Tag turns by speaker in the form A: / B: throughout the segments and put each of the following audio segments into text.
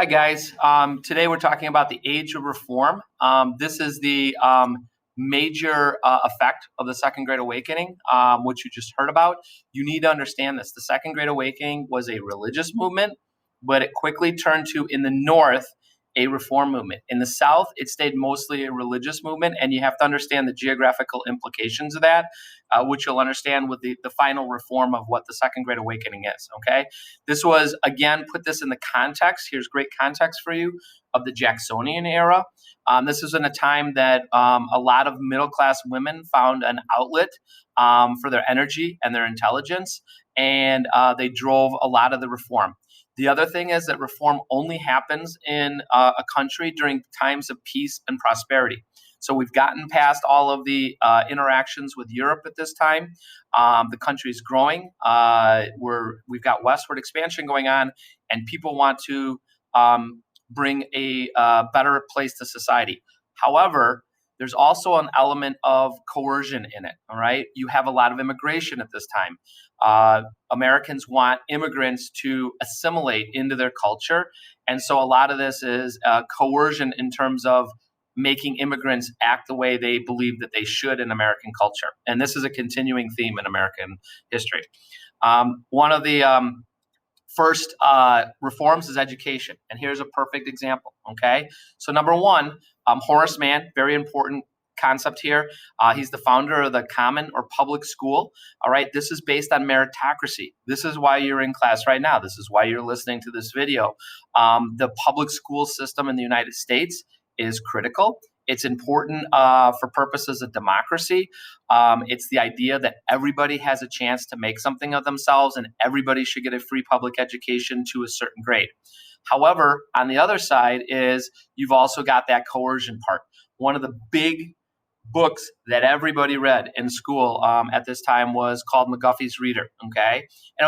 A: Hi, guys. Today we're talking about the age of reform. This is the major effect of the Second Great Awakening, which you just heard about. You need to understand this. The Second Great Awakening was a religious movement, but it quickly turned to, in the North, a reform movement. In the South, it stayed mostly a religious movement, and you have to understand the geographical implications of that, which you'll understand with the final reform of what the Second Great Awakening is, okay? This was, again, put this in the context, here's great context for you, of the Jacksonian era. This is in a time that a lot of middle-class women found an outlet for their energy and their intelligence, and they drove a lot of the reform. The other thing is that reform only happens in a country during times of peace and prosperity. So we've gotten past all of the interactions with Europe at this time. The country is growing. We've got westward expansion going on, and people want to bring a better place to society. However, there's also an element of coercion in it, all right? You have a lot of immigration at this time. Americans want immigrants to assimilate into their culture. And so a lot of this is coercion in terms of making immigrants act the way they believe that they should in American culture. And this is a continuing theme in American history. One of the first reforms is education. And here's a perfect example, okay? So number one, Horace Mann, very important concept here. He's the founder of the common or public school. All right, this is based on meritocracy. This is why you're in class right now. This is why you're listening to this video. The public school system in the United States is critical. It's important for purposes of democracy. It's the idea that everybody has a chance to make something of themselves and everybody should get a free public education to a certain grade. However, on the other side is you've also got that coercion part. One of the big books that everybody read in school at this time was called McGuffys Reader. Okay, and it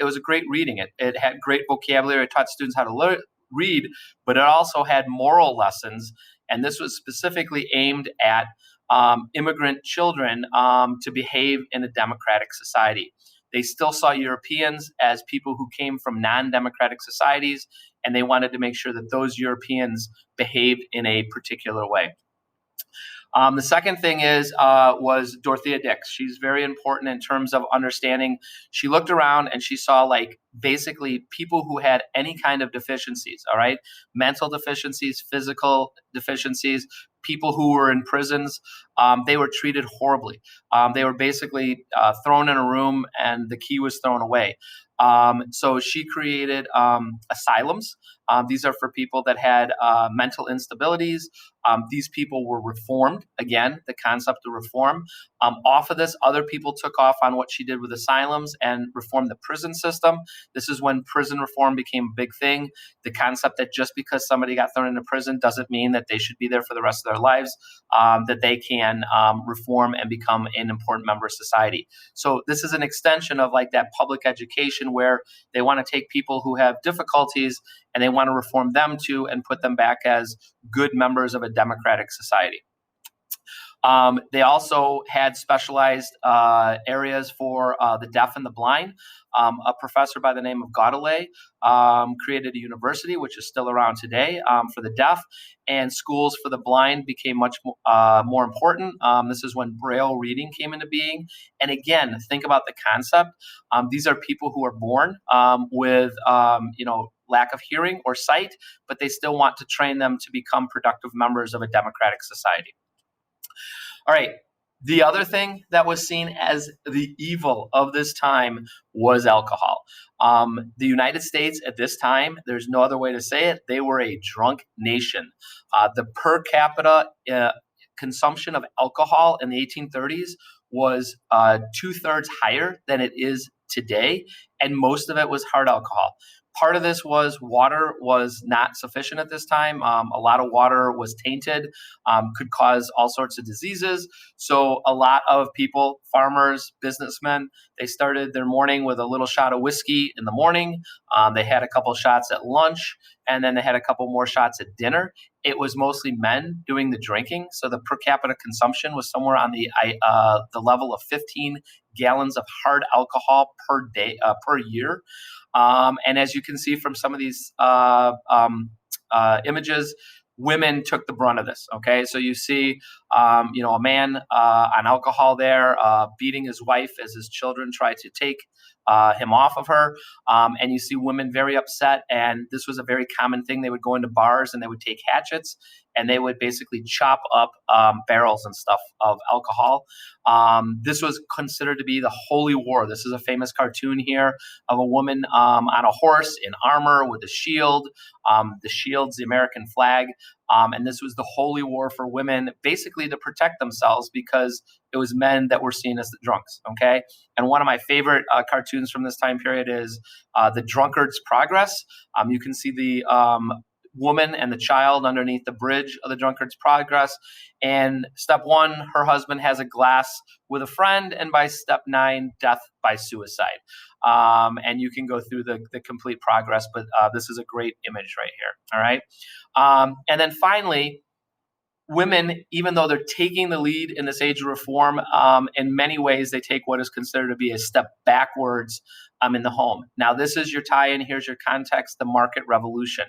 A: was a great reading. It had great vocabulary. It taught students how to read, but it also had moral lessons. And this was specifically aimed at immigrant children to behave in a democratic society. They still saw Europeans as people who came from non-democratic societies, and they wanted to make sure that those Europeans behaved in a particular way. The second thing was Dorothea Dix. She's very important in terms of understanding. She looked around and she saw basically people who had any kind of deficiencies, all right? Mental deficiencies, physical deficiencies, people who were in prisons, they were treated horribly. They were basically thrown in a room and the key was thrown away. So she created asylums. These are for people that had mental instabilities. These people were reformed. Again, the concept of reform. Off of this, other people took off on what she did with asylums and reformed the prison system. This is when prison reform became a big thing. The concept that just because somebody got thrown into prison doesn't mean that they should be there for the rest of their lives, that they can reform and become an important member of society. So this is an extension of that public education where they want to take people who have difficulties and they want to reform them too and put them back as good members of a democratic society. They also had specialized areas for the deaf and the blind. A professor by the name of Godelay created a university, which is still around today, for the deaf, and schools for the blind became much more important. This is when Braille reading came into being. And again, think about the concept. These are people who are born with lack of hearing or sight, but they still want to train them to become productive members of a democratic society. All right. The other thing that was seen as the evil of this time was alcohol. The United States at this time, there's no other way to say it, they were a drunk nation. The per capita consumption of alcohol in the 1830s was 2/3 higher than it is today, and most of it was hard alcohol. Part of this was water was not sufficient at this time. A lot of water was tainted, could cause all sorts of diseases. So a lot of people farmers, businessmen. They started their morning with a little shot of whiskey in the morning. They had a couple shots at lunch, and then they had a couple more shots at dinner. It was mostly men doing the drinking, so the per capita consumption was somewhere on the level of 15 gallons of hard alcohol per day per year. And as you can see from some of these images, women took the brunt of this. Okay, so you see, a man on alcohol there, beating his wife as his children try to take him off of her. And you see women very upset. And this was a very common thing. They would go into bars and they would take hatchets and they would basically chop up barrels and stuff of alcohol. This was considered to be the holy war. This is a famous cartoon here of a woman on a horse in armor with a shield. The shield's the American flag. And this was the holy war for women, basically to protect themselves because it was men that were seen as the drunks. Okay. And one of my favorite cartoons from this time period is The Drunkard's Progress. You can see the woman and the child underneath the bridge of The Drunkard's Progress. And step 1, her husband has a glass with a friend. And by step 9, death by suicide. And you can go through the complete progress, but this is a great image right here. All right. And then finally, women, even though they're taking the lead in this age of reform, in many ways, they take what is considered to be a step backwards in the home. Now, this is your tie-in. Here's your context, the market revolution.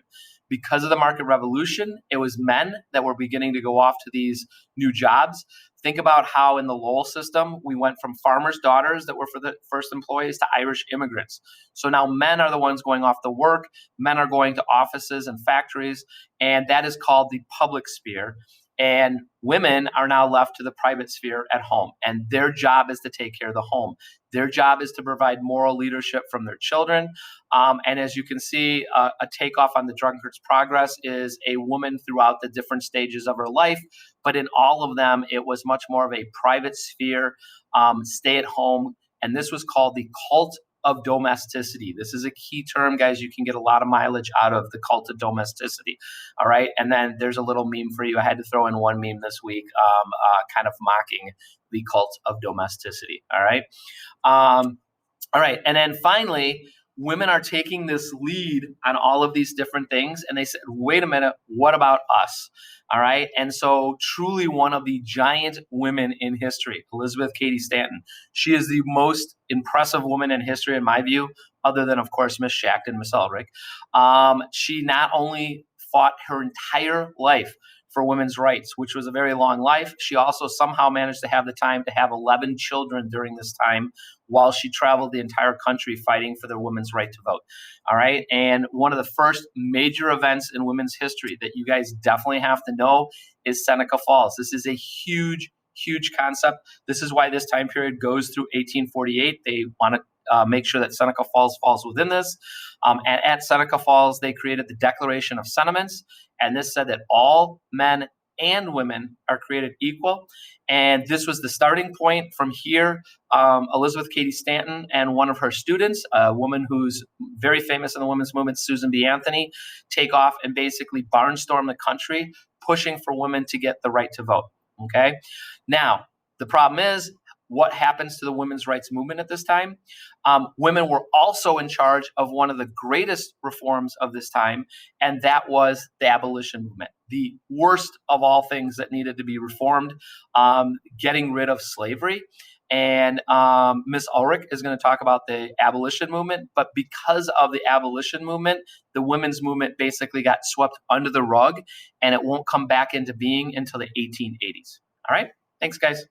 A: Because of the market revolution, it was men that were beginning to go off to these new jobs. Think about how in the Lowell system, we went from farmers' daughters that were for the first employees to Irish immigrants. So now men are the ones going off to work. Men are going to offices and factories, and that is called the public sphere. And women are now left to the private sphere at home. And their job is to take care of the home. Their job is to provide moral leadership from their children. And as you can see, a takeoff on The Drunkard's Progress is a woman throughout the different stages of her life. But in all of them, it was much more of a private sphere, stay at home. And this was called the Cult of Domesticity. This is a key term, guys. You can get a lot of mileage out of the Cult of Domesticity. All right. And then there's a little meme for you. I had to throw in one meme this week, kind of mocking the Cult of Domesticity. All right. All right. And then finally, women are taking this lead on all of these different things. And they said, wait a minute, what about us? All right. And so truly one of the giant women in history, Elizabeth Cady Stanton. She is the most impressive woman in history, in my view, other than, of course, Miss Shackton, Miss Eldrick. She not only fought her entire life for women's rights, which was a very long life. She also somehow managed to have the time to have 11 children during this time while she traveled the entire country fighting for the women's right to vote. All right. And one of the first major events in women's history that you guys definitely have to know is Seneca Falls. This is a huge concept. This is why this time period goes through 1848. They want to make sure that Seneca Falls falls within this. And at Seneca Falls, they created the Declaration of Sentiments. And this said that all men and women are created equal. And this was the starting point. From here, Elizabeth Cady Stanton and one of her students, a woman who's very famous in the women's movement, Susan B. Anthony, take off and basically barnstorm the country, pushing for women to get the right to vote. Okay. Now, the problem is, what happens to the women's rights movement at this time? Women were also in charge of one of the greatest reforms of this time, and that was the abolition movement, the worst of all things that needed to be reformed, getting rid of slavery. And Ms. Ulrich is going to talk about the abolition movement, but because of the abolition movement, the women's movement basically got swept under the rug, and it won't come back into being until the 1880s. All right, thanks, guys.